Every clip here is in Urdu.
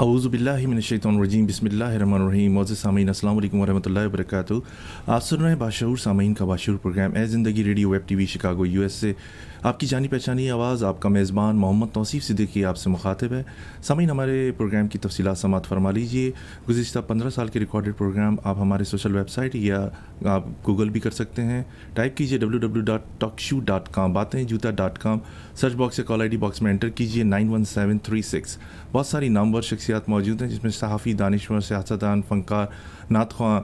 اعوذ باللہ من الشیطان الرجیم بسم اللہ الرحمن الرحیم. معزز سامعین السلام علیکم ورحمۃ اللہ وبرکاتہ. آپ سن رہے ہیں باشعور سامعین کا باشعور پروگرام اے زندگی radio web T V Chicago U S سے. آپ کی جانی پہچانی آواز آپ کا میزبان محمد توصیف صدیقی آپ سے مخاطب ہے. سامعین ہمارے پروگرام کی تفصیلات سماعت فرما لیجیے. گزشتہ 15 سال کے ریکارڈڈ پروگرام آپ ہمارے سوشل ویب سائٹ یا آپ گوگل بھی کر سکتے ہیں. ٹائپ کیجیے www.talkshoe.com باتیں جوتا .com. سرچ باکس یا کال آئی ڈی باکس میں انٹر کیجیے 91736. بہت ساری نامور شخصیات موجود ہیں جس میں صحافی، دانشور، سیاستدان، فنکار، نعت خواں،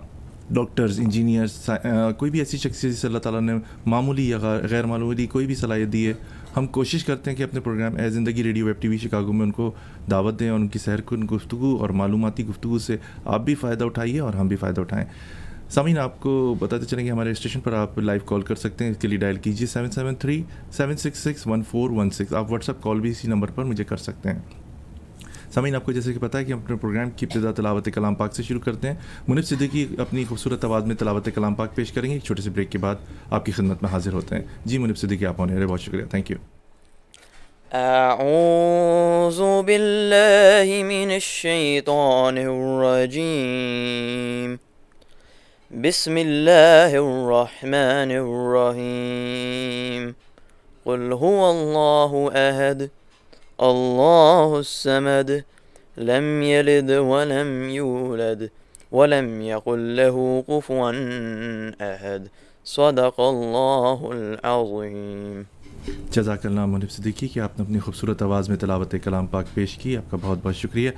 ڈاکٹرز، انجینئرز، کوئی بھی ایسی شخصیت جسے اللہ تعالیٰ نے معمولی یا غیر معمولی کوئی بھی صلاحیت دی ہے. ہم کوشش کرتے ہیں کہ اپنے پروگرام اے زندگی radio web T V Chicago میں ان کو دعوت دیں اور ان کی سیر کن گفتگو اور معلوماتی گفتگو سے آپ بھی فائدہ اٹھائیے اور ہم بھی فائدہ اٹھائیں. سامعین آپ کو بتاتے چلیں کہ ہمارے اسٹیشن پر آپ لائیو کال کر سکتے ہیں. اس کے لیے ڈائل کیجیے 773-766-1416. آپ واٹس ایپ کال بھی اسی نمبر پر مجھے کر سکتے ہیں. سامعین آپ کو جیسے کہ پتہ ہے کہ ہم اپنے پروگرام کی ابتدا تلاوت کلام پاک سے شروع کرتے ہیں. منیب صدیقی اپنی خوبصورت آواز میں تلاوت کلام پاک پیش کریں گے. ایک چھوٹے سے بریک کے بعد آپ کی خدمت میں حاضر ہوتے ہیں. جی منیب صدیقی آپ ہونے بہت شکریہ. Thank you. اعوذ باللہ من الشیطان الرجیم. بسم اللہ الرحمن الرحیم. قل هو اللہ احد اللہ الصمد لم یلد ولم یولد ولم یکن له کفوا احد. صدق اللہ العظیم. جزاک اللہ منیب صدیقی کہ آپ نے اپنی خوبصورت آواز میں تلاوت کلام پاک پیش کی. آپ کا بہت بہت شکریہ.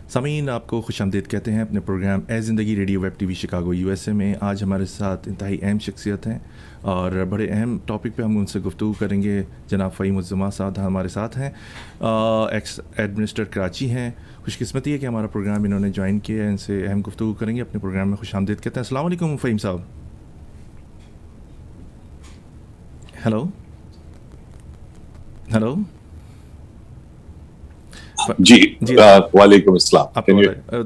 سامعین آپ کو خوش آمدید کہتے ہیں اپنے پروگرام اے زندگی radio web T V Chicago U S A میں. آج ہمارے ساتھ انتہائی اہم شخصیت ہیں اور بڑے اہم ٹاپک پہ ہم ان سے گفتگو کریں گے. جناب فہیم الزماں صاحب ہمارے ساتھ ہیں، ایکس ایڈمنسٹریٹر کراچی ہیں. خوش قسمتی ہے کہ ہمارا پروگرام انہوں نے جوائن کیا ہے. ان سے اہم گفتگو کریں گے. اپنے پروگرام میں خوش آمدید کہتے ہیں. السلام علیکم فہیم صاحب. ہیلو ہیلو جی وعلیکم السلام.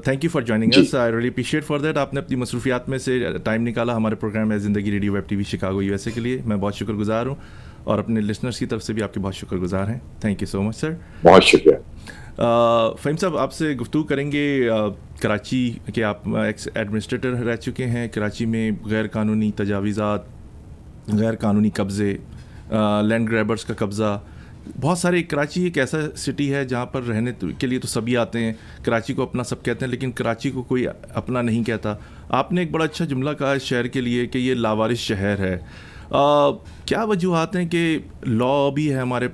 Thank you for joining us. I really appreciate for that. آپ نے اپنی مصروفیات میں سے ٹائم نکالا ہمارے پروگرام ہے زندگی radio web T V Chicago U S A کے لیے. میں بہت شکر گزار ہوں اور اپنے لسنرس کی طرف سے بھی آپ کے بہت شکر گزار ہیں. تھینک یو سو مچ سر. بہت شکریہ. فہیم صاحب آپ سے گفتگو کریں گے کراچی کے. آپ ایکس ایڈمنسٹریٹر رہ چکے ہیں. کراچی میں غیر قانونی تجاویزات، غیر قانونی قبضے، لینڈ گریبرز کا قبضہ بہت سارے. کراچی ایک ایسا سٹی ہے جہاں پر رہنے کے لیے تو سبھی آتے ہیں. کراچی کو اپنا سب کہتے ہیں لیکن کراچی کو کوئی اپنا نہیں کہتا. آپ نے ایک بڑا اچھا جملہ کہا اس شہر کے لیے کہ یہ لاوارث شہر ہے. کیا وجوہات ہیں کہ لا بھی ہے ہمارے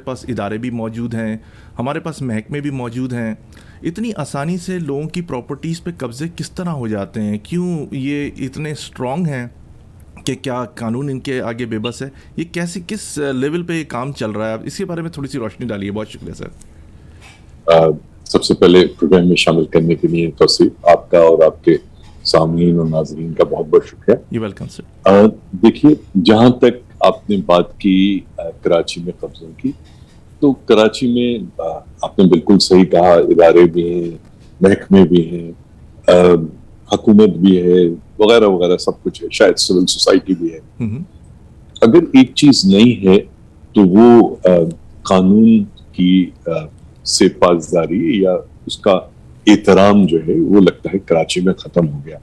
پاس ادارے بھی موجود ہیں، ہمارے پاس محکمے بھی موجود ہیں، اتنی آسانی سے لوگوں کی پراپرٹیز پہ قبضے کس طرح ہو جاتے ہیں؟ کیوں یہ اتنے اسٹرانگ ہیں کہ کیا قانون ان کے آگے بے بس ہے؟ یہ کیسے کس لیول پہ یہ کام چل رہا ہے؟ آپ اس کے بارے میں تھوڑی سی روشنی ڈالیے. بہت شکریہ سر. سب سے پہلے پروگرام میں شامل کرنے کے لیے توصیف آپ کا اور آپ کے سامعین اور ناظرین کا بہت بہت شکریہ. You welcome sir. دیکھیے جہاں تک آپ نے بات کی کراچی میں قبضوں کی، تو کراچی میں آپ نے بالکل صحیح کہا، ادارے بھی ہیں، محکمے بھی ہیں، حکومت بھی ہے، وغیرہ وغیرہ سب کچھ ہے. شاید سول سوسائٹی بھی ہے. اگر ایک چیز نہیں ہے تو وہ قانون کی سے پاسداری یا اس کا احترام جو ہے وہ لگتا ہے کراچی میں ختم ہو گیا.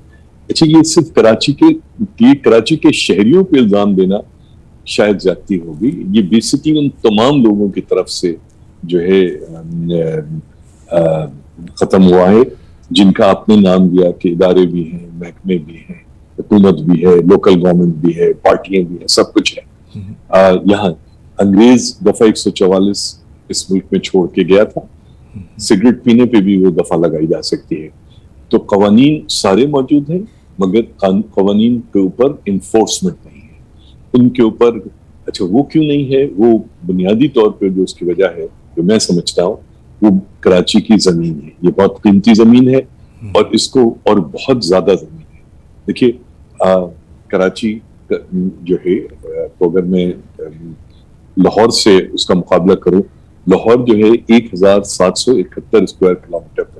اچھا یہ صرف کراچی کے شہریوں پہ الزام دینا شاید زیادتی ہوگی. یہ بیسکلی ان تمام لوگوں کی طرف سے جو ہے ختم ہوا ہے جن کا آپ نے نام دیا کہ ادارے بھی ہیں، محکمے بھی ہیں، حکومت بھی ہے، لوکل گورنمنٹ بھی ہے، پارٹیاں بھی ہیں، سب کچھ ہے. یہاں انگریز دفعہ 144 اس ملک میں چھوڑ کے گیا تھا. سگریٹ پینے پہ بھی وہ دفعہ لگائی جا سکتی ہے. تو قوانین سارے موجود ہیں مگر قوانین کے اوپر انفورسمنٹ نہیں ہے. ان کے اوپر اچھا وہ کیوں نہیں ہے؟ وہ بنیادی طور پہ جو اس کی وجہ ہے جو میں سمجھتا ہوں وہ کراچی کی زمین ہے. یہ بہت قیمتی زمین ہے اور اس کو اور بہت زیادہ زمین ہے. دیکھیے کراچی جو ہے اگر میں لاہور سے اس کا مقابلہ کروں، لاہور جو ہے 1771 اسکوائر کلومیٹر پر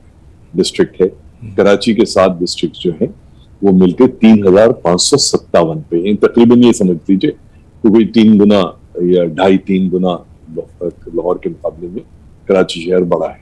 ڈسٹرکٹ ہے. کراچی کے 7 ڈسٹرکٹ جو ہیں وہ مل کے 3557 پہ ہیں. تقریباً یہ سمجھ لیجیے کہ کوئی 3 گنا یا 2.5-3 گنا لاہور کے مقابلے میں کراچی شہر بڑا ہے.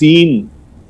3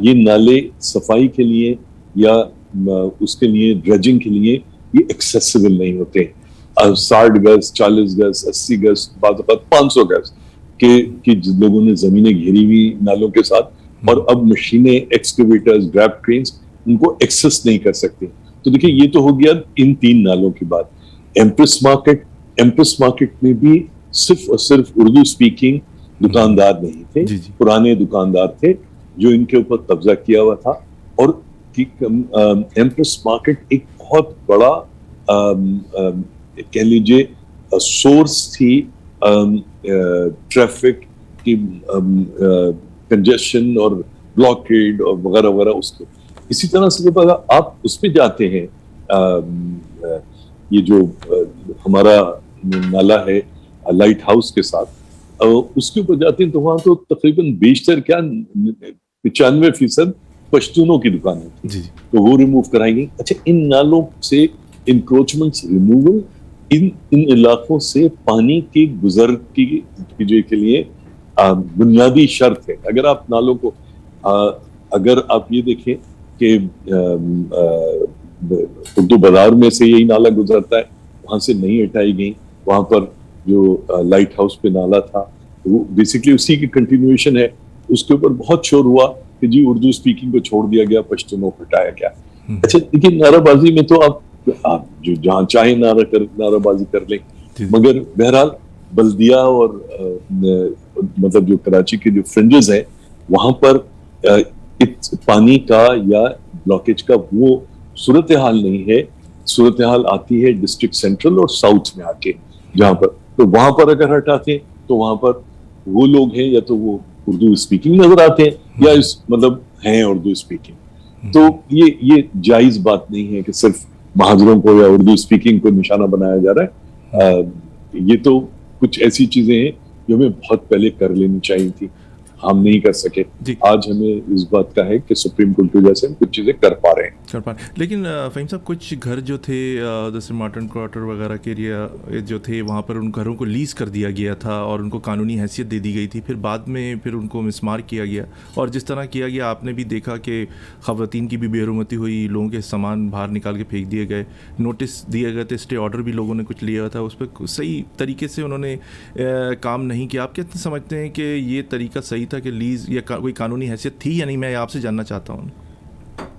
یہ نالے صفائی کے لیے یا اس کے لیے ڈریجنگ کے لیے یہ ایکسیسیبل نہیں ہوتے. 60 گز 40 گز 80 گز بعض اوقات 500 گز کہ لوگوں نے زمینیں گھیری ہوئی نالوں کے ساتھ, اور اب مشینیں ایکسکیویٹرز گریب کرینز ان کو ایکسس نہیں کر سکتے. تو دیکھیں یہ تو ہو گیا ان 3 نالوں کی بات. ایمپریس مارکیٹ میں بھی صرف اور صرف اردو اسپیکنگ دکاندار نہیں تھے, پرانے دکاندار تھے جو ان کے اوپر قبضہ کیا ہوا تھا. اور ایمپریس مارکیٹ ایک بہت بڑا کہہ لیجیے سورس تھی ٹریفک کی کنجیشن اور بلاکیڈ اور وغیرہ وغیرہ. اس کو اسی طرح سے جب آپ اس پہ جاتے ہیں, یہ جو ہمارا نالا ہے لائٹ ہاؤس کے ساتھ, اس کے اوپر جاتے ہیں تو وہاں تو تقریباً بیشتر کیا 95% پشتونوں کی دکانیں تھیں, تو وہ ریموو کرائی گئی. اچھا, ان نالوں سے انکروچمنٹس ریموول, ان علاقوں سے پانی کی گزر کے لیے بنیادی شرط ہے. اگر آپ نالوں کو اگر آپ یہ دیکھیں کہ اردو بازار میں سے یہی نالا گزرتا ہے, وہاں سے نہیں ہٹائی گئی. وہاں پر جو لائٹ ہاؤس پہ نالا تھا وہ بیسکلی اسی کی کنٹینیوشن ہے. اس کے اوپر بہت شور ہوا کہ جی اردو اسپیکنگ کو چھوڑ دیا گیا, پشتونوں کو ہٹایا گیا. اچھا دیکھیے, نعرہ بازی میں تو آپ جو جہاں چاہیں نعرہ بازی کر لیں, مگر بہرحال بلدیہ اور مطلب جو کراچی کے جو فرنجز ہیں وہاں پر پانی کا یا بلاکیج کا وہ صورتحال نہیں ہے. صورتحال آتی ہے ڈسٹرکٹ سینٹرل اور ساؤتھ میں آ کے, جہاں پر تو وہاں پر اگر ہٹاتے ہیں تو وہاں پر وہ لوگ ہیں یا تو وہ اردو اسپیکنگ نظر آتے ہیں یا مطلب ہیں اردو اسپیکنگ. تو یہ جائز بات نہیں ہے کہ صرف مہاجروں کو یا اردو اسپیکنگ کو نشانہ بنایا جا رہا ہے. یہ تو کچھ ایسی چیزیں ہیں جو ہمیں بہت پہلے کر لینی چاہیے تھی, ہم نہیں کر سکے. آج ہمیں اس بات کا ہے کہ سپریم کورٹ کی وجہ سے ہم کچھ چیزیں کر پا رہے ہیں. لیکن فہیم صاحب, کچھ گھر جو تھے جیسے مارٹن کوارٹر وغیرہ کے ایریا جو تھے, وہاں پر ان گھروں کو لیز کر دیا گیا تھا اور ان کو قانونی حیثیت دے دی گئی تھی. پھر بعد میں پھر ان کو مسمار کیا گیا, اور جس طرح کیا گیا آپ نے بھی دیکھا کہ خواتین کی بھی بے حرمتی ہوئی, لوگوں کے سامان باہر نکال کے پھینک دیے گئے, نوٹس دیے گئے تھے, اسٹے آرڈر بھی لوگوں نے کچھ لیا تھا, اس پہ صحیح طریقے سے انہوں نے کام نہیں کیا. آپ کتنے سمجھتے ہیں کہ یہ طریقہ صحیح تھا کہ لیز یا کوئی قانونی حیثیت تھی یا نہیں؟ میں آپ سے جاننا چاہتا ہوں.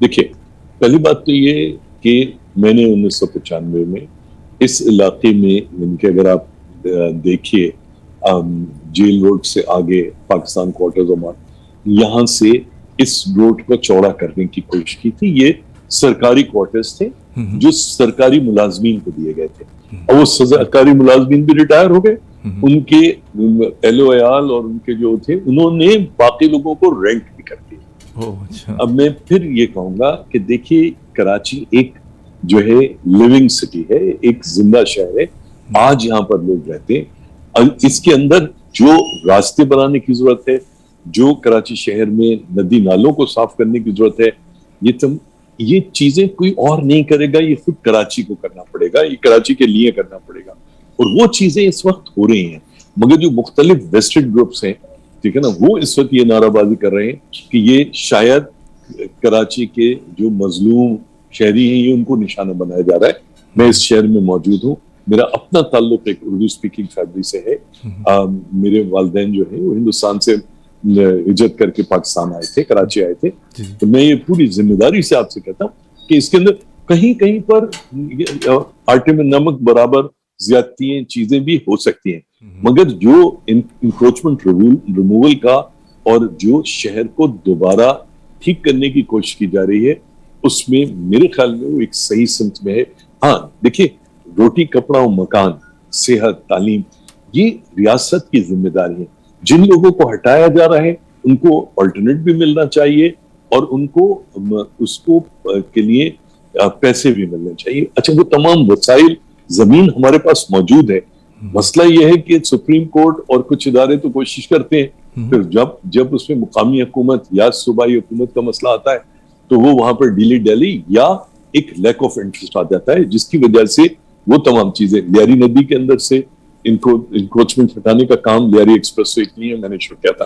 دیکھیے, پہلی بات تو یہ کہ میں نے 1995 میں اس علاقے میں, ان کے اگر آپ دیکھیے جیل روڈ سے آگے پاکستان کوارٹرز عمان, یہاں سے اس روڈ کو چوڑا کرنے کی کوشش کی تھی. یہ سرکاری کوارٹرز تھے جو سرکاری ملازمین کو دیے گئے تھے, اور وہ سرکاری ملازمین بھی ریٹائر ہو گئے. ان کے اہل و عیال اور ان کے جو تھے انہوں نے باقی لوگوں کو رینٹ بھی کر دیا. اب میں پھر یہ کہوں گا کہ دیکھیے, کراچی ایک جو ہے لیونگ سٹی ہے, ایک زندہ شہر ہے. آج یہاں پر لوگ رہتے ہیں, اس کے اندر جو راستے بنانے کی ضرورت ہے, جو کراچی شہر میں ندی نالوں کو صاف کرنے کی ضرورت ہے, یہ چیزیں کوئی اور نہیں کرے گا, یہ خود کراچی کو کرنا پڑے گا, یہ کراچی کے لیے کرنا پڑے گا. اور وہ چیزیں اس وقت ہو رہی ہیں, مگر جو مختلف ویسٹڈ گروپس ہیں, ٹھیک ہے نا, وہ اس وقت یہ نعرہ بازی کر رہے ہیں کہ یہ شاید کراچی کے جو مظلوم شہری ہیں یہ ان کو نشانہ بنایا جا رہا ہے. میں اس شہر میں موجود ہوں, میرا اپنا تعلق ایک اردو اسپیکنگ فیملی سے ہے. میرے والدین جو ہیں وہ ہندوستان سے ہجرت کر کے پاکستان آئے تھے, کراچی آئے تھے. تو میں یہ پوری ذمہ داری سے آپ سے کہتا ہوں کہ اس کے اندر کہیں کہیں پر آٹے میں نمک برابر زیادتیاں چیزیں بھی ہو سکتی ہیں, مگر جو انکروچمنٹ ریموول کا اور جو شہر کو دوبارہ ٹھیک کرنے کی کوشش کی جا رہی ہے, اس میں میرے خیال میں وہ ایک صحیح سمت میں ہے. ہاں دیکھیے, روٹی کپڑا و مکان, صحت, تعلیم, یہ ریاست کی ذمہ داری ہے. جن لوگوں کو ہٹایا جا رہا ہے ان کو آلٹرنیٹ بھی ملنا چاہیے, اور ان کو اس کو کے لیے پیسے بھی ملنے چاہیے. اچھا, وہ تمام وسائل زمین ہمارے پاس موجود ہے. مسئلہ یہ ہے کہ سپریم کورٹ اور کچھ ادارے تو کوشش کرتے ہیں, پھر جب اس میں مقامی حکومت یا صوبائی حکومت کا مسئلہ آتا ہے تو وہ وہاں پر ڈیلی ڈیلی یا ایک لیک آف انٹرسٹ آ جاتا ہے, جس کی وجہ سے وہ تمام چیزیں لیاری ندی کے اندر سے انکروچمنٹ ہٹانے کا کام لیاری ایکسپریس وے کے لیے میں نے شروع کیا تھا,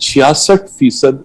66%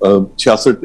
66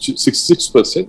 66%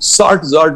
60,000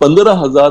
15,000,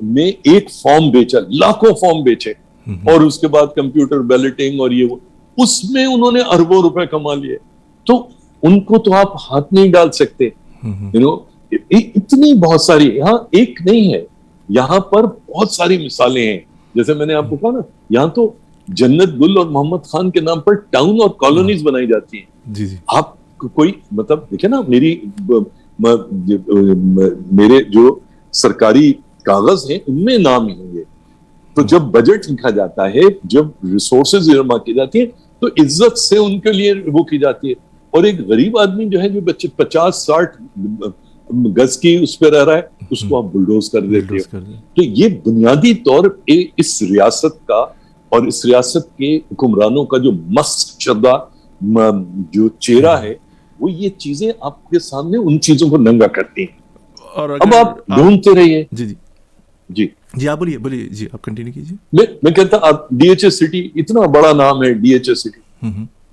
میں ایک فارم بیچا, لاکھوں فارم بیچے, اور اس کے بعد کمپیوٹر بیلٹنگ اور یہ وہ, اس میں انہوں نے اربوں روپے کما لیے. تو ان کو تو آپ ہاتھ نہیں ڈال سکتے. اتنی بہت ساری, یہاں ایک نہیں ہے, یہاں پر بہت ساری مثالیں ہیں. جیسے میں نے آپ کو کہا نا, یہاں تو جنت گل اور محمد خان کے نام پر ٹاؤن اور کالونیز بنائی جاتی ہیں. جی جی. آپ کوئی مطلب دیکھیں نا, میرے جو سرکاری کاغذ ہیں ان میں نام ہی ہوں گے. تو جب بجٹ لکھا جاتا ہے, جب ریسورسز جمع کی جاتی ہیں, تو عزت سے ان کے لیے وہ کی جاتی ہے. اور ایک غریب آدمی جو ہے, جو بچے 50-60 گز کی اس پہ رہ رہا ہے, اس کو آپ بلڈوز کر دیتے ہو. تو یہ بنیادی طور پہ اس ریاست کا اور اس ریاست کے حکمرانوں کا جو مست شدہ جو چہرہ ہے, وہ یہ چیزیں آپ کے سامنے ان چیزوں کو ننگا کرتی ہیں. اور اب آپ ڈھونڈتے رہیے. جی جی جی جی, آپ بولیے جی, آپ کنٹینیو کیجیے. میں کہتا آپ ڈی ایچ ایس سٹی, اتنا بڑا نام ہے D H S city.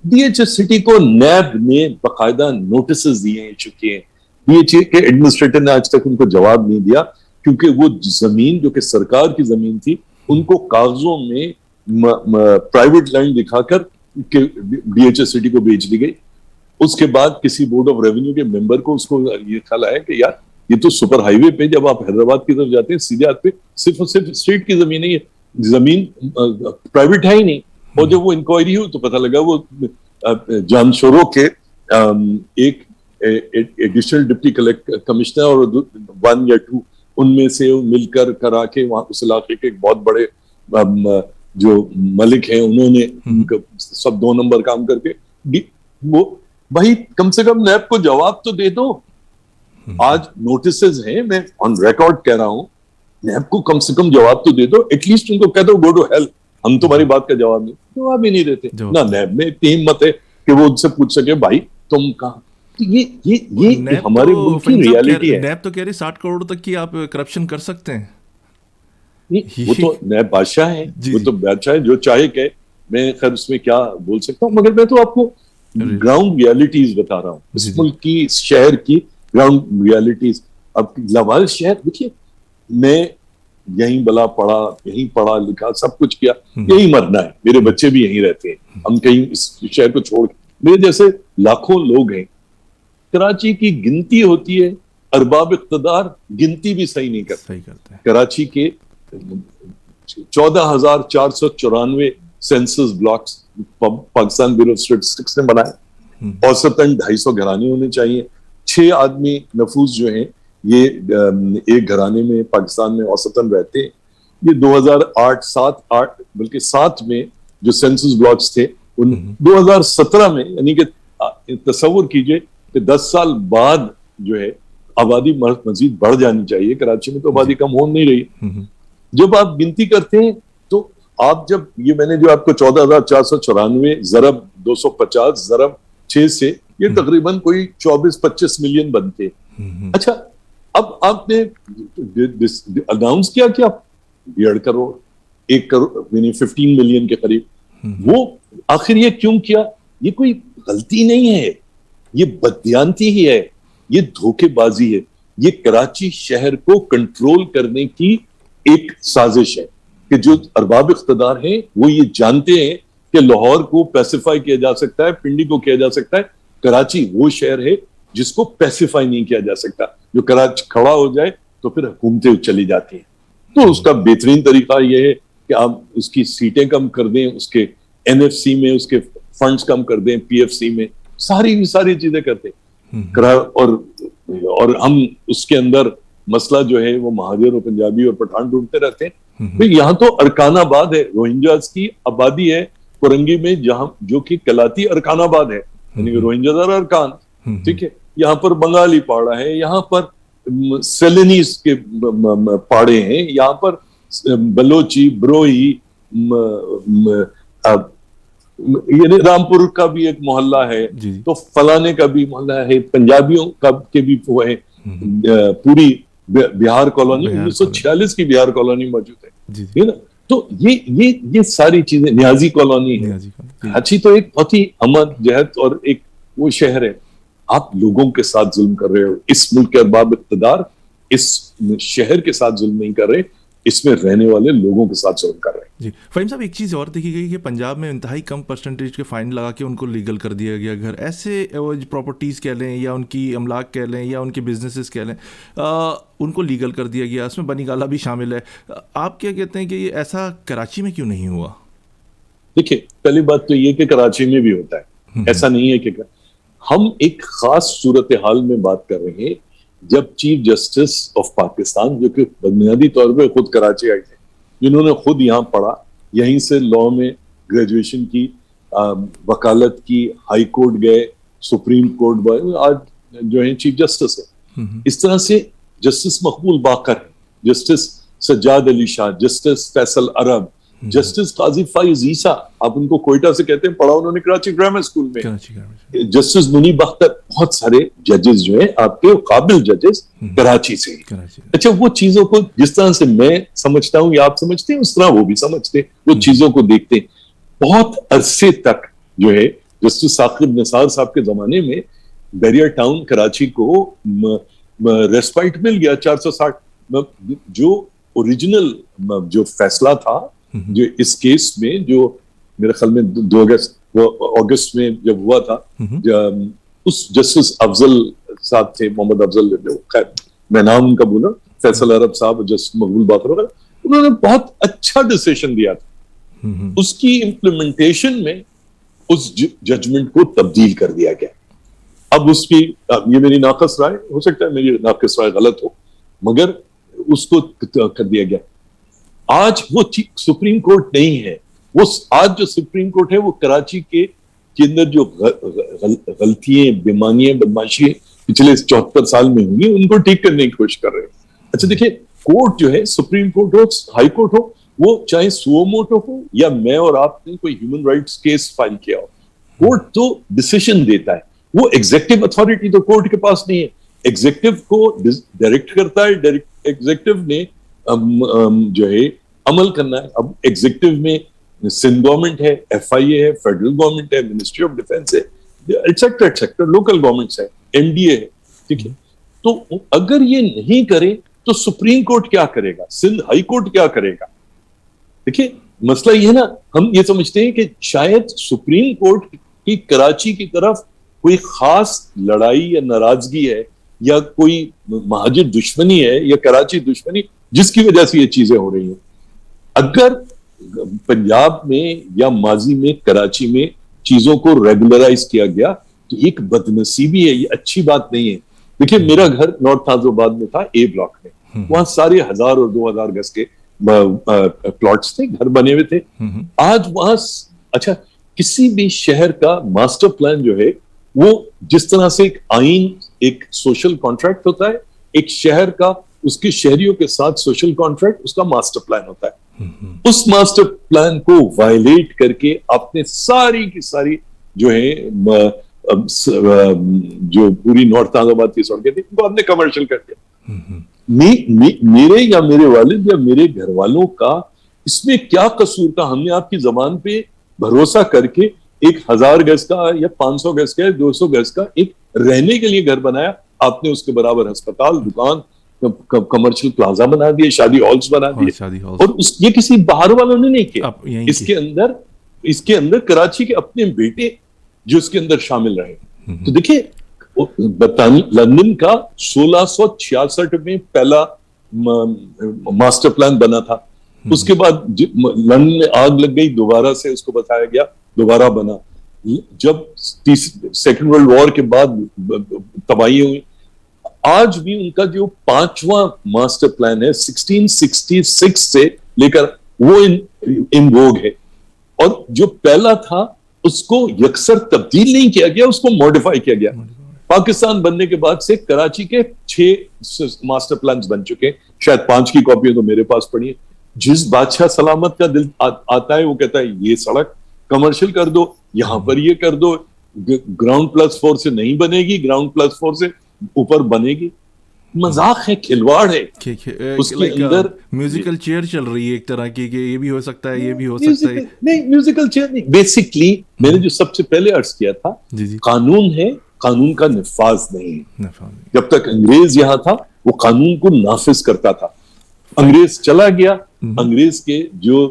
D H S city کو نیب نے باقاعدہ نوٹسز دیے چکے ہیں. ڈی ایچ اے کے ایڈمنسٹریٹر نے آج تک ان کو جواب نہیں دیا, کیونکہ وہ زمین جو کہ سرکار کی زمین تھی, ان کو کاغذوں میں پرائیویٹ لینڈ دکھا کر ڈی ایچ ایس سٹی کو بیچ دی گئی. اس کے بعد کسی بورڈ آف ریونیو کے ممبر کو اس کو یہ خیال آیا کہ یار یہ تو سپر ہائی وے پہ جب آپ حیدرآباد کی طرف جاتے ہیں سیدھے ہاتھ پہ صرف اور صرف اسٹیٹ کی زمین ہے, یہ زمین پرائیویٹ ہے ہی نہیں. اور جب وہ انکوائری ہوئی تو پتہ لگا وہ جان شورو کے ایک ایڈیشنل ڈپٹی کمشنر اور 1 یا 2 ان میں سے مل کر کرا کے وہاں اس علاقے کے ایک بہت بڑے جو ملک ہیں, انہوں نے سب 2 نمبر کام کر کے وہ بھائی کم سے کم نیب کو جواب تو دے دو. آج نوٹسز ہیں, میں آن ریکارڈ کہہ رہا ہوں, نیب کو کم سے کم جواب تو دے دو. ایٹ لیسٹ ان کو کہہ دو گو ٹو ہیل, ہم تمہاری بات کا جواب نہیں, جواب ہی نہیں دیتے. نہ نیب میں اتنی ہمت ہے کہ وہ ان سے پوچھ سکے بھائی تم کہاں. یہ ہمارے ملک کی ریالٹی ہے. نیب تو کہہ رہے 60 کروڑ تک کی آپ کرپشن کر سکتے ہیں. وہ تو نیب بادشاہ ہے, وہ تو بادشاہ ہے, جو چاہے کہ میں خیر اس میں کیا بول سکتا ہوں. مگر میں تو آپ کو گراؤنڈ ریالٹیز بتا رہا ہوں, اس ملک کی, اس شہر کی گراؤنڈ ریالٹیز. اب لاوارث شہر دیکھیے, میں یہیں بلا پڑھا, یہیں پڑھا لکھا, سب کچھ کیا, یہیں مرنا ہے, میرے بچے بھی یہیں رہتے ہیں, ہم کہیں اس شہر کو چھوڑ کے, میرے جیسے لاکھوں لوگ ہیں. کراچی کی گنتی ہوتی ہے, ارباب اقتدار گنتی بھی صحیح نہیں کرتے. کراچی کے 14,494 census blocks Pakistan bureau of statistics نے بنائے. اوسطاً 250 گھرانے ہونے چاہیے. 6 آدمی نفوس جو ہیں یہ ایک گھرانے میں پاکستان میں اوسطاً رہتے ہیں. یہ 2008 بلکہ 7 میں جو سینسس بلاکس تھے, ان 2017 میں, یعنی کہ تصور کیجئے کہ 10 سال بعد جو ہے آبادی مزید بڑھ جانی چاہیے. کراچی میں تو آبادی کم ہو نہیں رہی. جب آپ گنتی کرتے ہیں تو آپ جب یہ میں نے جو آپ کو 14,494 ضرب 250 ضرب 6 سے یہ تقریباً کوئی 24-25 ملین بنتے. اچھا, اب آپ نے اناؤنس کیا کہ آپ 1.5 کروڑ 1 کروڑ یعنی 15 ملین کے قریب. وہ آخر یہ کیوں کیا؟ یہ کوئی غلطی نہیں ہے, یہ بددیانتی ہی ہے, یہ دھوکے بازی ہے. یہ کراچی شہر کو کنٹرول کرنے کی ایک سازش ہے کہ جو ارباب اقتدار ہیں وہ یہ جانتے ہیں کہ لاہور کو پیسیفائی کیا جا سکتا ہے, پنڈی کو کیا جا سکتا ہے. کراچی وہ شہر ہے جس کو پیسیفائی نہیں کیا جا سکتا. جو کراچی کھڑا ہو جائے تو پھر حکومتیں چلی جاتی ہیں. تو اس کا بہترین طریقہ یہ ہے کہ آپ اس کی سیٹیں کم کر دیں, اس کے NFC میں اس کے فنڈز کم کر دیں, PFC میں ساری چیزیں کرتے ہیں. اور ہم اس کے اندر مسئلہ جو ہے وہ مہاجر اور پنجابی اور پٹھان ڈھونڈتے رہتے ہیں. یہاں تو ارکان آباد ہے, روہنجاز کی آبادی ہے کورنگی میں, جہاں جو کہ کلاتی ارکان آباد ہے, یعنی کہ روہنجاز اور ارکان, ٹھیک ہے. یہاں پر بنگالی پاڑا ہے, یہاں پر سیلنیز کے پاڑے ہیں, یہاں پر بلوچی, بروئی, یعنی رامپور کا بھی ایک محلہ ہے, تو فلانے کا بھی محلہ ہے, پنجابیوں کا کے بھی وہ ہے. پوری بہار کالونی 1946 کی بہار کالونی موجود ہے نا. تو یہ ساری چیزیں, نیازی کالونی ہے. کراچی تو ایک بہت ہی امن جہت اور ایک وہ شہر ہے. آپ لوگوں کے ساتھ ظلم کر رہے ہو. اس ملک کے ارباب اقتدار اس شہر کے ساتھ ظلم نہیں کر رہے, اس میں رہنے والے لوگوں کے ساتھ ظلم کر رہے ہیں. جی فہیم صاحب، ایک چیز اور دیکھی گئی کہ پنجاب میں انتہائی کم پرسنٹیج کے فائن لگا کے ان کو لیگل کر دیا گیا گھر. ایسے پراپرٹیز کہہ لیں یا ان کی املاک کہہ لیں یا ان کے بزنسز کہہ لیں، ان کو لیگل کر دیا گیا. اس میں بنی گالہ بھی شامل ہے. آپ کیا کہتے ہیں کہ یہ ایسا کراچی میں کیوں نہیں ہوا؟ دیکھیں، پہلی بات تو یہ کہ کراچی میں بھی ہوتا ہے، ایسا نہیں ہے کہ ہم ایک خاص صورتحال میں بات کر رہے ہیں جب چیف جسٹس آف پاکستان، جو کہ بنیادی طور پہ خود کراچی آئے تھے، جنہوں نے خود یہاں پڑھا، یہیں سے لاء میں گریجویشن کی، وکالت کی، ہائی کورٹ گئے، سپریم کورٹ گئے، آج جو ہیں چیف جسٹس ہے. اس طرح سے جسٹس مقبول باقر ہے، جسٹس سجاد علی شاہ، جسٹس فیصل عرب، جسٹس قاضی فائز عیسیٰ، آپ ان کو کوئٹہ سے کہتے ہیں، پڑھا انہوں نے کراچی گرامر اسکول میں. جسٹس منیب اختر، بہت سارے ججز جو ہیں آپ کے قابل ججز کراچی سے. اچھا، وہ چیزوں کو جس طرح سے میں سمجھتا ہوں یا آپ سمجھتے ہیں، اس طرح وہ بھی سمجھتے، وہ چیزوں کو دیکھتے ہیں. بہت عرصے تک جو ہے جسٹس ثاقب نثار صاحب کے زمانے میں بیریا ٹاؤن کراچی کو ریسپائٹ مل گیا 460. جو اوریجنل جو فیصلہ تھا جو اس کیس میں، جو میرے خیال میں 2 اگست میں جب ہوا تھا، اس جسٹس افضل صاحب تھے، محمد افضل، خیر میں نام ان کا بولا، فیصل عرب صاحب، جسٹس مقبول باقر وغیرہ، انہوں نے بہت اچھا ڈیسیشن دیا تھا. اس کی امپلیمنٹیشن میں اس ججمنٹ کو تبدیل کر دیا گیا. اب اس کی، یہ میری ناقص رائے ہو سکتا ہے، میری ناقص رائے غلط ہو، مگر اس کو کر دیا گیا. آج وہ سپریم کورٹ نہیں ہے. وہ آج جو سپریم کورٹ ہے وہ کراچی کے اندر جو غلطیاں، بیمانیاں، بدماشی پچھلے 74 سال میں ہوئی، ان کو ٹھیک کرنے کی کوشش کر رہے ہیں. اچھا دیکھیں، کورٹ جو ہے، سپریم کورٹ ہو، ہائی کورٹ ہو، وہ چاہے سو موٹو ہو یا میں اور آپ نے کوئی ہیومن رائٹس کیس فائل کیا ہو، کورٹ تو ڈیسیشن دیتا ہے. وہ ایگزیکٹو اتھارٹی تو کورٹ کے پاس نہیں ہے. ایگزیکٹو کو ڈائریکٹ کرتا ہے، ایگزیکٹو نے جو ہے عمل کرنا ہے. اب ایگزیکٹو میں سندھ گورنمنٹ ہے، ایف آئی اے ہے، فیڈرل گورنمنٹ ہے، منسٹری آف ڈیفینس ہے، ایٹسیکٹرا، لوکل گورنمنٹس ہے، این ڈی اے ہے. ٹھیک ہے، تو اگر یہ نہیں کرے تو سپریم کورٹ کیا کرے گا، سندھ ہائی کورٹ کیا کرے گا؟ دیکھیے مسئلہ یہ ہے نا، ہم یہ سمجھتے ہیں کہ شاید سپریم کورٹ کی کراچی کی طرف کوئی خاص لڑائی یا ناراضگی ہے، یا کوئی مہاجر دشمنی ہے، یا کراچی دشمنی، جس کی وجہ سے یہ چیزیں ہو رہی ہیں. اگر پنجاب میں یا ماضی میں کراچی میں چیزوں کو ریگولرائز کیا گیا تو ایک بدنصیبی ہے، یہ اچھی بات نہیں ہے. دیکھیں میرا گھر نارتھ ناظر آباد میں تھا، اے بلاک میں، وہاں سارے 1000 اور 2000 گز کے پلاٹس تھے، گھر بنے ہوئے تھے. آج وہاں اچھا کسی بھی شہر کا ماسٹر پلان جو ہے، وہ جس طرح سے ایک آئین، ایک سوشل کانٹریکٹ ہوتا ہے، ایک شہر کا اس کے شہریوں کے ساتھ سوشل کانٹریکٹ، اس کا ماسٹر پلان ہوتا ہے. اس ماسٹر پلان کو وائلیٹ کر کے آپ نے ساری کی ساری جو ہے جو پوری نارتھ ناظر آباد کی سڑکیں تھیں، ان کو آپ نے کمرشل کر دیا. میرے یا میرے والد یا میرے گھر والوں کا اس میں کیا قصور تھا؟ ہم نے آپ کی زبان پہ بھروسہ کر کے ایک 1000 گز کا یا 500 گز کا یا 200 گز کا ایک رہنے کے لیے گھر بنایا. آپ نے اس کے برابر ہسپتال، دکان، کمرشل پلازا بنا دیے، شادی ہالز بنا دیے، اور یہ کسی باہر والوں نے نہیں کیا. اس کے اندر کراچی کے اپنے بیٹے جو اس کے اندر شامل رہے. تو دیکھیں لندن کا 1666 میں پہلا ماسٹر پلان بنا تھا. اس کے بعد لندن میں آگ لگ گئی، دوبارہ سے اس کو بتایا گیا، دوبارہ بنا. جب سیکنڈ ورلڈ وار کے بعد تباہی ہوئی، آج بھی ان کا جو 5واں ماسٹر پلان ہے 1666 سے لے کر وہ ان ووگ ہے. اور جو پہلا تھا اس کو یکسر تبدیل نہیں کیا گیا، اس کو موڈیفائی کیا گیا. پاکستان بننے کے بعد سے کراچی کے 6 ماسٹر پلانز بن چکے، شاید 5 کی کاپیاں تو میرے پاس پڑی ہیں. جس بادشاہ سلامت کا دل آتا ہے وہ کہتا ہے یہ سڑک کمرشل کر دو، یہاں پر یہ کر دو، گراؤنڈ پلس 4 سے نہیں بنے گی، گراؤنڈ پلس 4 سے اوپر بنے گی. مذاق ہے، کھلواڑ ہے. اس کے اندر میوزیکل چیئر چل رہی ہے ایک طرح کی، کہ یہ بھی ہو سکتا ہے، یہ بھی ہو سکتا ہے. نہیں، میوزیکل چیئر نہیں. بیسکلی میں نے جو سب سے پہلے عرض کیا تھا، قانون ہے، قانون کا نفاذ نہیں ہے. جب تک انگریز یہاں تھا وہ قانون کو نافذ کرتا تھا. انگریز چلا گیا, انگریز کے جو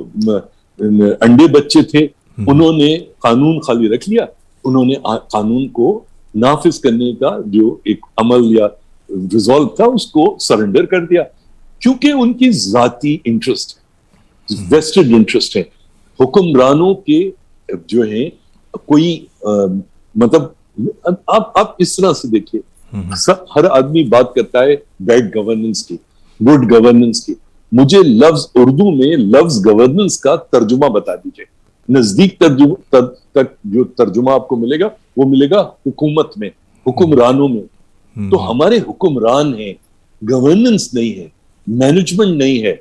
انڈے بچے تھے انہوں نے قانون خالی رکھ لیا, انہوں نے قانون کو نافذ کرنے کا جو ایک عمل یا ریزالو تھا اس کو سرنڈر کر دیا, کیونکہ ان کی ذاتی انٹرسٹ ویسٹڈ انٹرسٹ ہے. حکمرانوں کے جو ہیں کوئی مطلب آپ اس طرح سے دیکھیے, ہر آدمی بات کرتا ہے بیڈ گورننس کی, گڈ گورننس کی. مجھے لفظ اردو میں لفظ گورننس کا ترجمہ بتا دیجئے, نزدیک ترجمہ تک جو ترجمہ آپ کو ملے گا وہ ملے گا حکومت میں, حکمرانوں میں. تو ہمارے حکمران ہیں, گورننس نہیں ہے, مینجمنٹ نہیں ہے.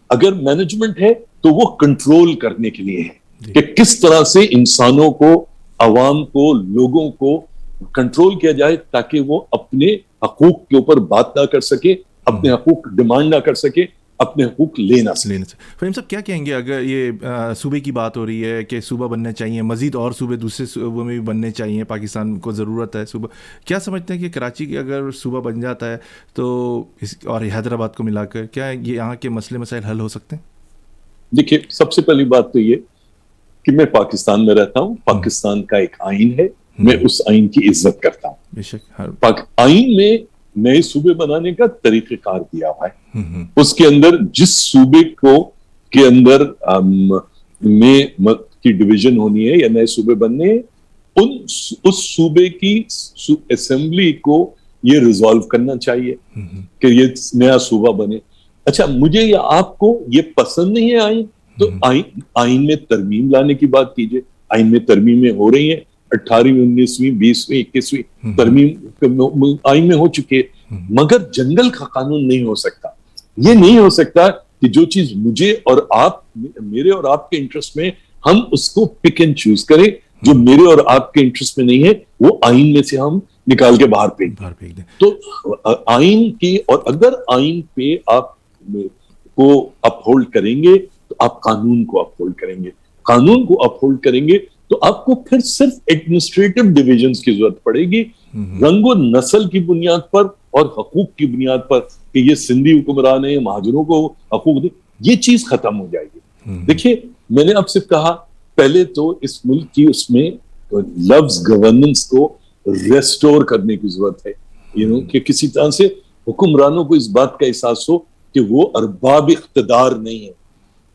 اگر مینجمنٹ ہے تو وہ کنٹرول کرنے کے لیے ہے کہ کس طرح سے انسانوں کو, عوام کو, لوگوں کو کنٹرول کیا جائے تاکہ وہ اپنے حقوق کے اوپر بات نہ کر سکے, اپنے حقوق ڈیمانڈ نہ کر سکے, اپنے حقوق لینا سکے. فہیم صاحب کیا کہیں گے اگر یہ صوبے کی بات ہو رہی ہے کہ صوبہ بننے چاہیے, مزید اور صوبے دوسرے صوبوں میں بھی بننے چاہیے, پاکستان کو ضرورت ہے صوبہ, کیا سمجھتے ہیں کہ کراچی کی اگر صوبہ بن جاتا ہے تو اور حیدرآباد کو ملا کر کیا یہ یہاں کے مسئلے مسائل حل ہو سکتے ہیں؟ دیکھیے, سب سے پہلی بات تو یہ کہ میں پاکستان میں رہتا ہوں, پاکستان کا ایک آئین ہے, میں اس آئین کی عزت کرتا ہوں. بے شک آئین میں نئے صوبے بنانے کا طریقہ کار دیا ہوا ہے, اس کے اندر جس صوبے کو کے اندر میں کی ڈویژن ہونی ہے یا نئے صوبے بننے ہیں, اس صوبے کی اسمبلی کو یہ ریزالو کرنا چاہیے کہ یہ نیا صوبہ بنے. اچھا, مجھے یا آپ کو یہ پسند نہیں ہے آئین, تو آئین میں ترمیم لانے کی بات کیجئے. آئین میں ترمیمیں ہو رہی ہیں, 18ویں 19ویں 20ویں 21ویں ترمیم آئین میں ہو چکی ہے, مگر جنگل کا قانون نہیں ہو سکتا. یہ نہیں ہو سکتا کہ جو چیز مجھے اور آپ, میرے اور آپ کے انٹرسٹ میں, ہم اس کو پک اینڈ چوز کریں. جو میرے اور آپ کے انٹرسٹ میں نہیں ہے وہ آئین میں سے ہم نکال کے باہر پھینک دیں. تو آئین کی, اور اگر آئین پہ آپ کو اپہولڈ کریں گے تو آپ قانون کو اپہولڈ کریں گے, قانون کو اپہولڈ کریں گے تو آپ کو پھر صرف ایڈمنسٹریٹو ڈویژنز کی ضرورت پڑے گی, رنگ و نسل کی بنیاد پر اور حقوق کی بنیاد پر کہ یہ سندھی حکمران ہیں, مہاجروں کو حقوق دیں, یہ چیز ختم ہو جائے گی. دیکھیے, میں نے آپ سے کہا پہلے تو اس ملک کی اس میں لفظ گورننس کو ریسٹور کرنے کی ضرورت ہے, کہ کسی طرح سے حکمرانوں کو اس بات کا احساس ہو کہ وہ ارباب اقتدار نہیں ہے,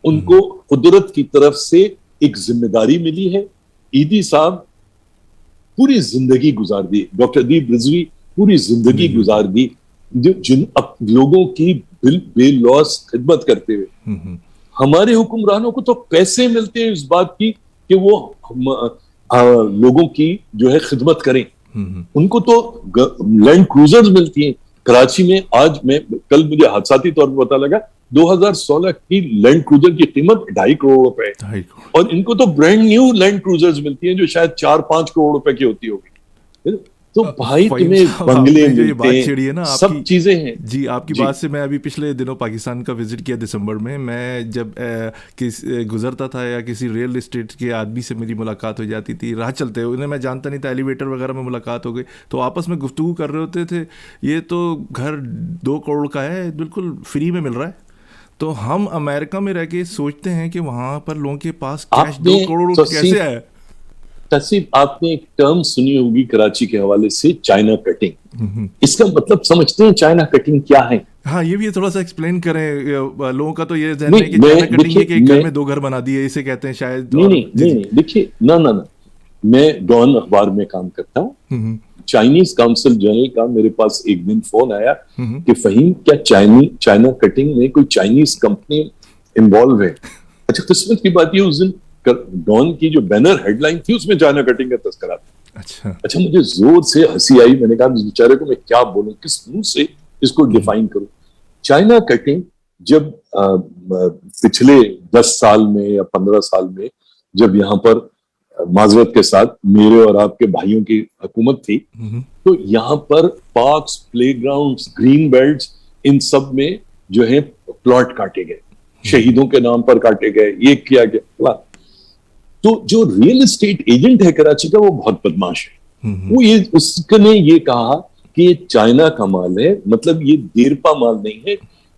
ان کو قدرت کی طرف سے ایک ذمہ داری ملی ہے. ایدی صاحب پوری زندگی گزار دی, ڈاکٹر ادیب رضوی پوری زندگی گزار دی جن لوگوں کی بے لوث خدمت کرتے ہوئے. ہمارے حکمرانوں کو تو پیسے ملتے ہیں اس بات کی کہ وہ لوگوں کی جو ہے خدمت کریں, ان کو تو لینڈ کروزرز ملتی ہیں. کراچی میں آج کل مجھے حادثاتی طور پر پتا لگا 2016 کی لینڈ کروزر کی قیمت 2.5 کروڑ روپے ہے, اور ان کو تو برانڈ نیو لینڈ کروزرز ملتی ہیں جو شاید 4-5 کروڑ روپے کی ہوتی ہوگی. تو بھائی تمہیں بنگلے ملتے ہیں, سب چیزیں ہیں. جی, آپ کی بات سے میں ابھی پچھلے دنوں پاکستان کا وزٹ کیا دسمبر میں جب گزرتا تھا یا کسی ریئل اسٹیٹ کے آدمی سے میری ملاقات ہو جاتی تھی, راہ چلتے انہیں میں جانتا نہیں تھا, ایلیویٹر وغیرہ میں ملاقات ہو گئی تو آپس میں گفتگو کر رہے ہوتے تھے, یہ تو گھر 2 کروڑ کا ہے, بالکل فری میں مل رہا ہے. تو ہم امریکہ میں رہ کے سوچتے ہیں کہ وہاں پر لوگوں کے پاس کیش 2 کروڑ کیسے آئے. تصیب, آپ نے ایک ٹرم سنی ہوگی کراچی کے حوالے سے, چائنا کٹنگ. اس کا مطلب سمجھتے ہیں چائنا کٹنگ کیا ہے؟ ہاں, یہ بھی تھوڑا سا ایکسپلین کریں. لوگوں کا تو یہ ذہن ہے کہ چائنا کٹنگ ہے کہ ایک گھر میں 2 گھر بنا دیے, اسے کہتے ہیں شاید. نہیں, دیکھیے, نہ میں ڈان اخبار میں کام کرتا ہوں. چائنیز کاؤنسل جنرل کا میرے پاس ایک دن فون آیا کہ فہیم کیا چائنا کٹنگ میں کوئی چائنیز کمپنی انوالو ہے؟ اچھا, قسمت کی بات یہ, اس دن ڈان کی جو بینر ہیڈ لائن تھی اس میں چائنا کٹنگ کا تذکرہ تھا. اچھا, مجھے زور سے ہنسی آئی. میں نے کہا اس بیچارے کو میں کیا بولوں, کس منہ سے اس کو ڈیفائن کروں. چائنا کٹنگ جب پچھلے 10 سال میں یا 15 سال میں جب یہاں پر معذرت کے ساتھ میرے اور آپ کے بھائیوں کی حکومت تھی, تو یہاں پر پارکس, پلے گراؤنڈز, گرین بیلٹس, ان سب میں جو ہے پلاٹ کاٹے گئے, شہیدوں کے نام پر کاٹے گئے, یہ کیا گیا. تو جو ریئل اسٹیٹ ایجنٹ ہے کراچی کا وہ بہت بدماش ہے. وہ اس نے یہ کہا کہ یہ چائنا کا مال ہے, مطلب یہ دیرپا مال نہیں ہے,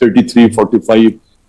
33, 45,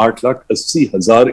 8,80,000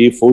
K4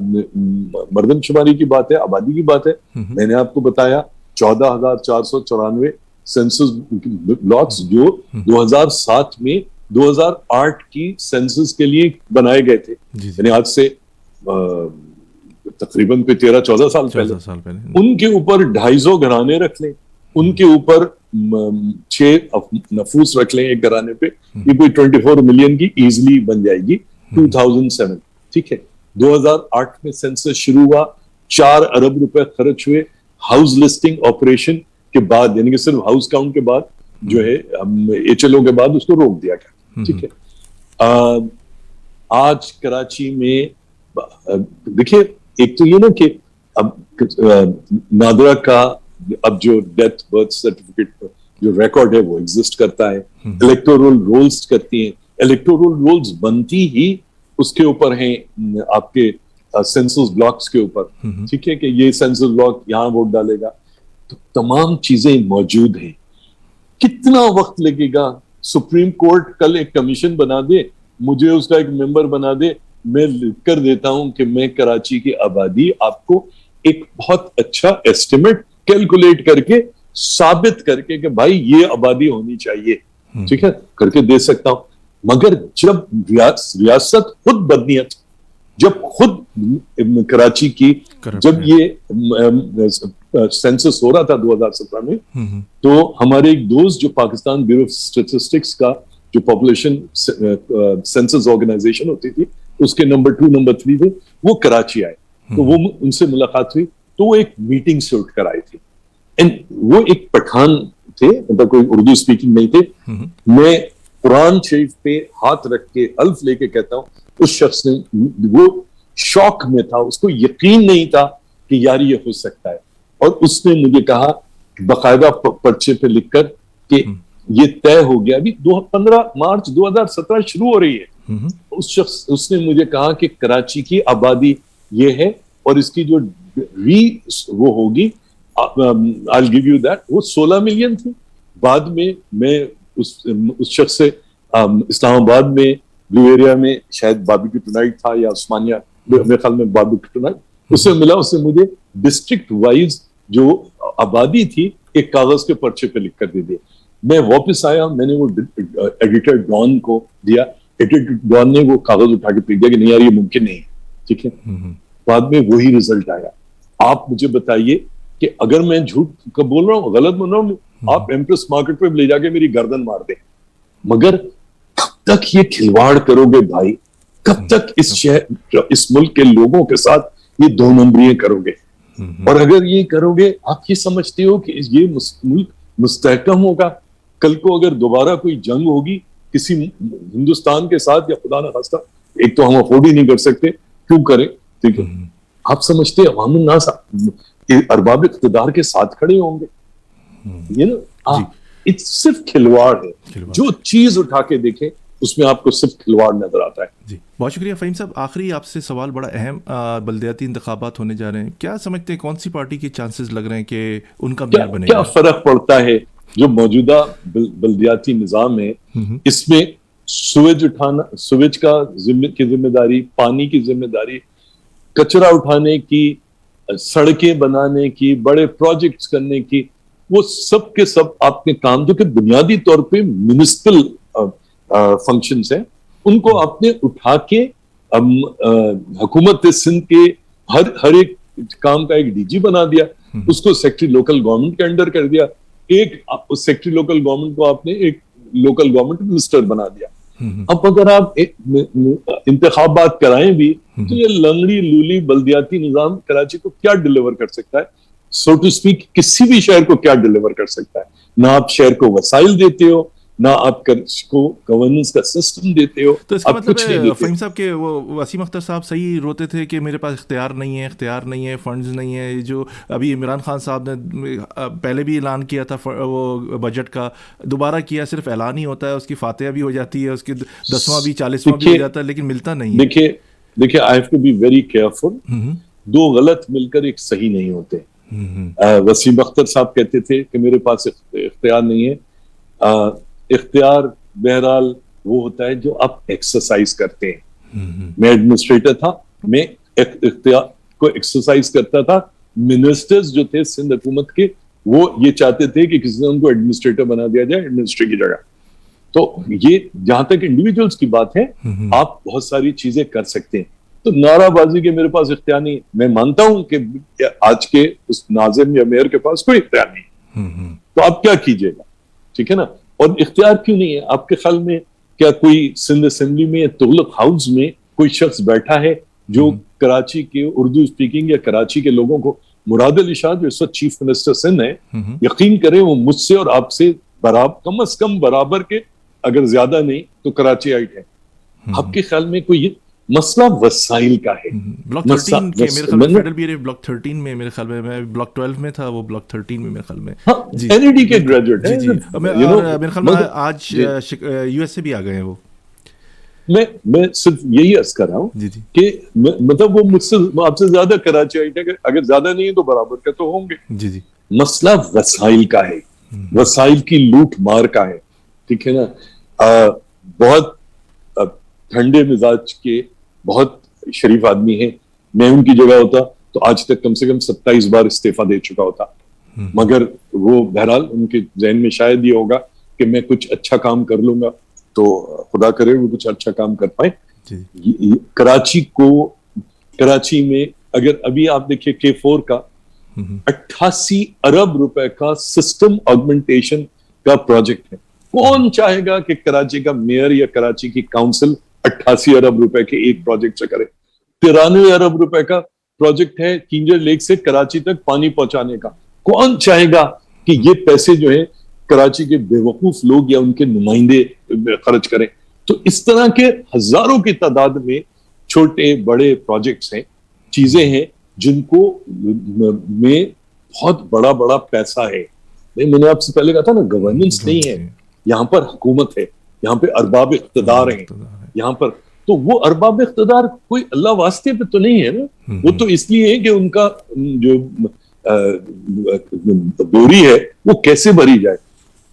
مردم شماری کی بات ہے, آبادی کی بات ہے, میں نے آپ کو بتایا 14,494 سینسس بلاکس جو 2007 میں 2008 کی سینسس کے لیے بنائے گئے تھے, یعنی آج سے تقریباً 13-14 سال پہلے. ان کے اوپر 250 گھرانے رکھ لیں, ان کے اوپر 6 نفوس رکھ لیں ایک گھرانے پہ, یہ کوئی 24 ملین کی ایزلی بن جائے گی 2007. ٹھیک ہے, 2008 میں سینسس شروع ہوا, 4 ارب روپے خرچ ہوئے ہاؤس لسٹنگ آپریشن کے بعد, یعنی کہ صرف ہاؤس کاؤنٹ کے بعد جو ہے HLO کے بعد اس کو روک دیا گیا. ٹھیک ہے, آج کراچی میں دیکھیے ایک تو یہ نا کہ اب نادرا کا اب جو ڈیتھ برتھ سرٹیفکیٹ جو ریکارڈ ہے وہ ایگزسٹ کرتا ہے, الیکٹورل رولز کرتی ہیں, الیکٹورل رولز بنتی ہی اس کے اوپر ہیں آپ کے سینسس بلاکس کے اوپر. ٹھیک ہے, کہ یہ سینسس بلاک یہاں ووٹ ڈالے گا, تو تمام چیزیں موجود ہیں. کتنا وقت لگے گا؟ سپریم کورٹ کل ایک کمیشن بنا دے, مجھے اس کا ایک ممبر بنا دے, میں لکھ کر دیتا ہوں کہ میں کراچی کی آبادی آپ کو ایک بہت اچھا ایسٹیمیٹ کیلکولیٹ کر کے ثابت کر کے کہ بھائی یہ آبادی ہونی چاہیے, ٹھیک ہے, کر کے دے سکتا ہوں. مگر جب ریاست خود بدنیت, جب خود کراچی کی جب یہ سینسس ہو رہا تھا 2017 میں, تو ہمارے ایک دوست جو پاکستان بیورو آف اسٹیٹسٹکس کا جو پاپولیشن سینسس آرگنائزیشن ہوتی تھی اس کے نمبر 2 نمبر 3 تھے, وہ کراچی آئے, تو وہ ان سے ملاقات ہوئی, تو وہ ایک میٹنگ سے اٹھ کر آئے تھے. وہ ایک پٹھان تھے, مطلب کوئی اردو اسپیکنگ نہیں تھے. میں قرآن شریف پہ ہاتھ رکھ کے حلف لے کے کہتا ہوں اس شخص نے, وہ شوق میں تھا, اس کو یقین نہیں تھا کہ یار یہ ہو سکتا ہے, اور اس نے مجھے کہا باقاعدہ پرچے پہ لکھ کر کہ یہ طے ہو گیا, ابھی 15 مارچ 2017 شروع ہو رہی ہے. اس نے مجھے کہا کہ کراچی کی آبادی یہ ہے, اور اس کی جو وہ ہوگی I'll give you that, وہ 16 ملین تھی. بعد میں اس شخص سے اسلام آباد میں بلو ایریا میں شاید باربیکیو ٹونائٹ تھا یا عثمانیہ, میرے خیال میں باربیکیو ٹونائٹ, اس سے ملا, اس نے مجھے ڈسٹرکٹ وائز جو آبادی تھی ایک کاغذ کے پرچے پہ لکھ کر دے دیا. میں واپس آیا, میں نے وہ ایڈیٹر ڈان کو دیا, ایڈیٹر ڈان نے وہ کاغذ اٹھا کے پھینک دیا کہ نہیں یار یہ ممکن نہیں ہے. ٹھیک ہے, بعد میں وہی رزلٹ آیا. آپ مجھے بتائیے کہ اگر میں جھوٹ بول رہا ہوں, غلط بول رہا ہوں, آپ ایمپریس مارکیٹ پہ لے جا کے میری گردن مار دیں, مگر کب تک یہ کھلواڑ کرو گے بھائی؟ کب تک اس ملک کے لوگوں کے ساتھ یہ 2 نمبریاں کرو گے؟ اور اگر یہ کرو گے, آپ یہ سمجھتے ہو کہ یہ ملک مستحکم ہوگا؟ کل کو اگر دوبارہ کوئی جنگ ہوگی کسی ہندوستان کے ساتھ, یا خدا نہ خواستہ, ایک تو ہم افورڈ ہی نہیں کر سکتے, کیوں کریں؟ ٹھیک ہے, آپ سمجھتے ہیں عوام الناس ارباب اقتدار کے ساتھ کھڑے ہوں گے؟ یہ نا صرف کھلواڑ ہے. جو چیز اٹھا کے دیکھیں اس میں آپ کو صرف کھلواڑ نظر آتا ہے. جی بہت شکریہ فہیم صاحب. آخری آپ سے سوال, بڑا اہم بلدیاتی انتخابات ہونے جا رہے ہیں, کیا سمجھتے ہیں کون سی پارٹی کے چانسز لگ رہے ہیں کہ ان کا میئر بنے گا؟ کیا فرق پڑتا ہے؟ جو موجودہ بلدیاتی نظام ہے اس میں سویج اٹھانا, سویج کی ذمہ داری, پانی کی ذمہ داری, کچرا اٹھانے کی, سڑکیں بنانے کی, بڑے پروجیکٹس کرنے کی, وہ سب کے سب آپ کے کام جو کہ بنیادی طور پہ میونسپل فنکشنز ہیں, ان کو آپ نے اٹھا کے حکومت سندھ کے ہر ایک کام کا ایک DG بنا دیا, اس کو سیکٹری لوکل گورنمنٹ کے انڈر کر دیا, ایک سیکٹری لوکل گورنمنٹ کو آپ نے ایک لوکل گورنمنٹ منسٹر بنا دیا. اب اگر آپ انتخابات کرائیں بھی تو یہ لنگڑی لولی بلدیاتی نظام کراچی کو کیا ڈیلیور کر سکتا ہے؟ سو ٹو اسپیک کسی بھی شہر کو کیا ڈیلیور کر سکتا ہے؟ نہ آپ شہر کو وسائل دیتے ہو, نہ آپ کو گورننس کا سسٹم دیتے ہو. تو اس کا مطلب فہیم صاحب کہ وہ وسیم اختر صاحب صحیح روتے تھے کہ میرے پاس اختیار نہیں ہے, فنڈز نہیں ہے. جو ابھی عمران خان صاحب نے پہلے بھی اعلان کیا تھا وہ بجٹ کا, دوبارہ کیا, صرف اعلان ہی ہوتا ہے, اس کی فاتحہ بھی ہو جاتی ہے, اس کی 10واں بھی 40واں بھی ہو جاتا ہے, لیکن ملتا نہیں ہے. دیکھیے I have to be very careful. 2 غلط مل کر ایک صحیح نہیں ہوتے. وسیم اختر صاحب کہتے تھے کہ میرے پاس اختیار نہیں ہے. اختیار بہرحال وہ ہوتا ہے جو آپ ایکسرسائز کرتے ہیں. میں ایڈمنسٹریٹر تھا, میں اختیار کو ایکسرسائز کرتا تھا. منسٹرز جو تھے سندھ حکومت کے وہ یہ چاہتے تھے کہ کسی نے ان کو ایڈمنسٹریٹر بنا دیا جائے ایڈمنسٹریٹر کی جگہ. تو یہ جہاں تک انڈیویجولس کی بات ہے آپ بہت ساری چیزیں کر سکتے ہیں. تو نعرہ بازی کے میرے پاس اختیار نہیں. میں مانتا ہوں کہ آج کے اس ناظم یا میئر کے پاس کوئی اختیار نہیں, تو آپ کیا کیجئے گا, ٹھیک ہے نا. اور اختیار کیوں نہیں ہے آپ کے خیال میں؟ کیا کوئی سندھ اسمبلی میں تغلق ہاؤس میں کوئی شخص بیٹھا ہے جو کراچی کے اردو اسپیکنگ یا کراچی کے لوگوں کو, مراد علی شاہ جو اس وقت چیف منسٹر سندھ ہے, یقین کریں وہ مجھ سے اور آپ سے برابر, کم از کم برابر کے, اگر زیادہ نہیں تو کراچی آئٹ ہے. آپ کے خیال میں کوئی مسئلہ وسائل کا ہے؟ بلاک 13 کے میرے خیال میں فیڈرل بیورو بلاک 13 میں, میرے خیال میں بلاک 12 میں تھا, وہ بلاک 13 میں میرے خیال میں. این ای ڈی کے گریجویٹ ہیں. میرے خیال میں آج یو ایس سے بھی آ گئے ہیں وہ. میں صرف یہی عرض کر رہا ہوں کہ مطلب وہ مجھ سے آپ سے زیادہ کراچی آئٹ ہے, اگر زیادہ نہیں تو برابر کے تو ہوں گے. مسئلہ وسائل کا ہے, وسائل کی لوٹ مار کا ہے, ٹھیک ہے نا. بہت ٹھنڈے مزاج کے بہت شریف آدمی ہیں, میں ان کی جگہ ہوتا تو آج تک کم سے کم 27 بار استعفیٰ دے چکا ہوتا, مگر وہ بہرحال ان کے ذہن میں شاید یہ ہوگا کہ میں کچھ اچھا کام کر لوں گا, تو خدا کرے وہ کچھ اچھا کام کر پائیں. کراچی میں اگر ابھی آپ دیکھیں K4 کا 88 ارب روپے کا سسٹم آگمنٹیشن کا پروجیکٹ ہے. کون چاہے گا کہ کراچی کا میئر یا کراچی کی کاؤنسل 88 ارب روپے کے ایک پروجیکٹ سے کرے؟ 93 ارب روپے کا پروجیکٹ ہے کینجر لیک سے کراچی تک پانی پہنچانے کا. کون چاہے گا کہ یہ پیسے جو ہیں کراچی کے بے وقوف لوگ یا ان کے نمائندے خرچ کریں؟ تو اس طرح کے ہزاروں کی تعداد میں چھوٹے بڑے پروجیکٹس ہیں, چیزیں ہیں جن کو میں بہت بڑا بڑا پیسہ ہے. میں نے آپ سے پہلے کہا تھا نا, گورننس نہیں ہے یہاں پر, حکومت ہے یہاں پہ, ارباب اقتدار ہیں یہاں پر. تو وہ ارباب اقتدار کوئی اللہ واسطے پہ تو نہیں ہے نا, وہ تو اس لیے ہے کہ ان کا جو دوری ہے وہ کیسے بھری جائے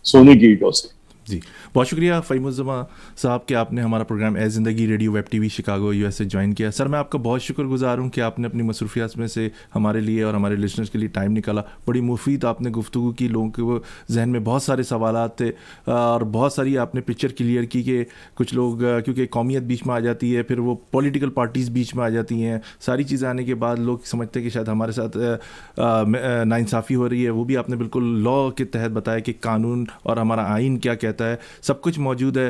سونے کی اینٹوں سے. جی بہت شکریہ فہیم الزماں صاحب کہ آپ نے ہمارا پروگرام اے زندگی radio web T V Chicago U S سے جوائن کیا. سر میں آپ کا بہت شکر گزار ہوں کہ آپ نے اپنی مصروفیات میں سے ہمارے لیے اور ہمارے لسنرز کے لیے ٹائم نکالا. بڑی مفید آپ نے گفتگو کی, لوگوں کے وہ ذہن میں بہت سارے سوالات تھے اور بہت ساری آپ نے پکچر کلیئر کی کہ کچھ لوگ کیونکہ قومیت بیچ میں آ جاتی ہے, پھر وہ پولیٹیکل پارٹیز بیچ میں آ جاتی ہیں, ساری چیزیں آنے کے بعد لوگ سمجھتے ہیں کہ شاید ہمارے ساتھ ناانصافی ہو رہی ہے. وہ بھی آپ نے بالکل لا کے تحت بتایا کہ قانون اور ہمارا آئین کیا کہتا ہے, سب کچھ موجود ہے,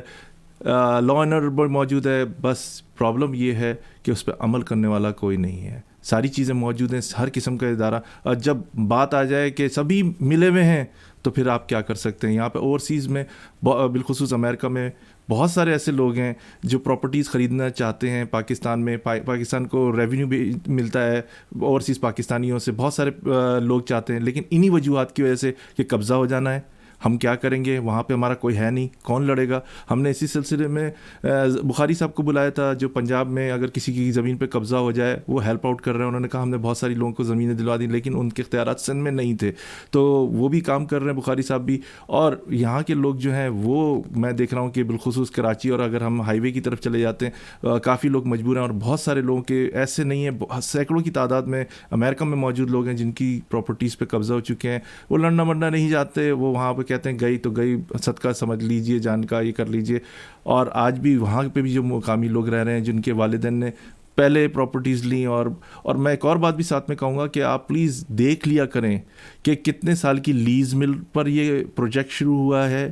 لا اینڈ آرڈر موجود ہے. بس پرابلم یہ ہے کہ اس پہ عمل کرنے والا کوئی نہیں ہے. ساری چیزیں موجود ہیں, ہر قسم کا ادارہ, اور جب بات آ جائے کہ سبھی ملے ہوئے ہیں تو پھر آپ کیا کر سکتے ہیں. یہاں پہ اوورسیز میں بالخصوص امریکہ میں بہت سارے ایسے لوگ ہیں جو پراپرٹیز خریدنا چاہتے ہیں پاکستان میں. پاکستان کو ریونیو بھی ملتا ہے اوورسیز پاکستانیوں سے, بہت سارے لوگ چاہتے ہیں, لیکن انہی وجوہات کی وجہ سے کہ قبضہ ہو جانا ہے. ہم کیا کریں گے, وہاں پہ ہمارا کوئی ہے نہیں, کون لڑے گا. ہم نے اسی سلسلے میں بخاری صاحب کو بلایا تھا جو پنجاب میں اگر کسی کی زمین پہ قبضہ ہو جائے وہ ہیلپ آؤٹ کر رہے ہیں. انہوں نے کہا ہم نے بہت ساری لوگوں کو زمینیں دلوا دی لیکن ان کے اختیارات سندھ میں نہیں تھے, تو وہ بھی کام کر رہے ہیں بخاری صاحب بھی. اور یہاں کے لوگ جو ہیں وہ میں دیکھ رہا ہوں کہ بالخصوص کراچی, اور اگر ہم ہائی وے کی طرف چلے جاتے ہیں کافی لوگ مجبور ہیں, اور بہت سارے لوگوں کے ایسے نہیں ہیں, سینکڑوں کی تعداد میں امریکہ میں موجود لوگ ہیں جن کی پراپرٹیز پہ قبضہ ہو چکے ہیں. وہ لڑنا مرنا نہیں جاتے, وہ وہاں پہ کہتے ہیں گئی تو گئی, صدقہ سمجھ لیجئے, جان کا یہ کر لیجئے. اور آج بھی وہاں پہ بھی جو مقامی لوگ رہ رہے ہیں جن کے والدین نے پہلے پراپرٹیز لیں. اور میں ایک اور بات بھی ساتھ میں کہوں گا کہ آپ پلیز دیکھ لیا کریں کہ کتنے سال کی لیز مل پر یہ پروجیکٹ شروع ہوا ہے,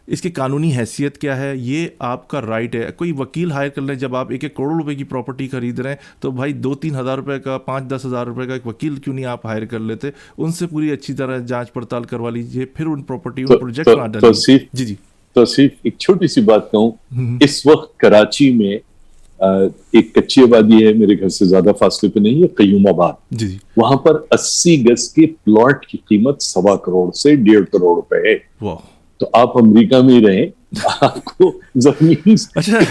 اس کی قانونی حیثیت کیا ہے. یہ آپ کا رائٹ ہے. کوئی وکیل ہائر کر لیں, جب آپ 1-1 کروڑ روپے کی پراپرٹی خرید رہے ہیں تو بھائی 2-3 ہزار روپے کا, 5-10 ہزار روپے کا ایک وکیل کیوں نہیں آپ ہائر کر لیتے, ان سے پوری اچھی طرح جانچ پڑتال کروا لیجیے, پھر ان پراپرٹی ان پروجیکٹ میں ڈالیے. جی توصیف ایک چھوٹی سی بات کہوں, اس وقت کراچی میں ایک کچی آبادی ہے, میرے گھر سے زیادہ فاصلے پہ نہیں ہے, قیوم آباد. جی وہاں پر 80 گز کے پلاٹ کی قیمت 1.25 کروڑ سے 1.5 کروڑ روپے ہے. تو آپ امریکہ میں ہی رہیں, آپ کو زمین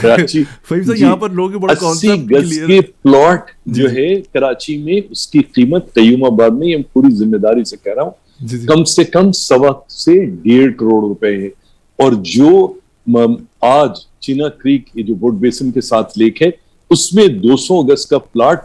کراچی 80 گز کے پلاٹ جو ہے کراچی میں, اس کی قیمت قیوم آباد میں, یہ پوری ذمہ داری سے کہہ رہا ہوں, کم سے کم 1.25 سے 1.5 کروڑ روپے ہے. اور جو آج چینا کریک جو بوٹ بیسن کے ساتھ لیک ہے, اس میں 200 گز کا پلاٹ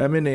MNA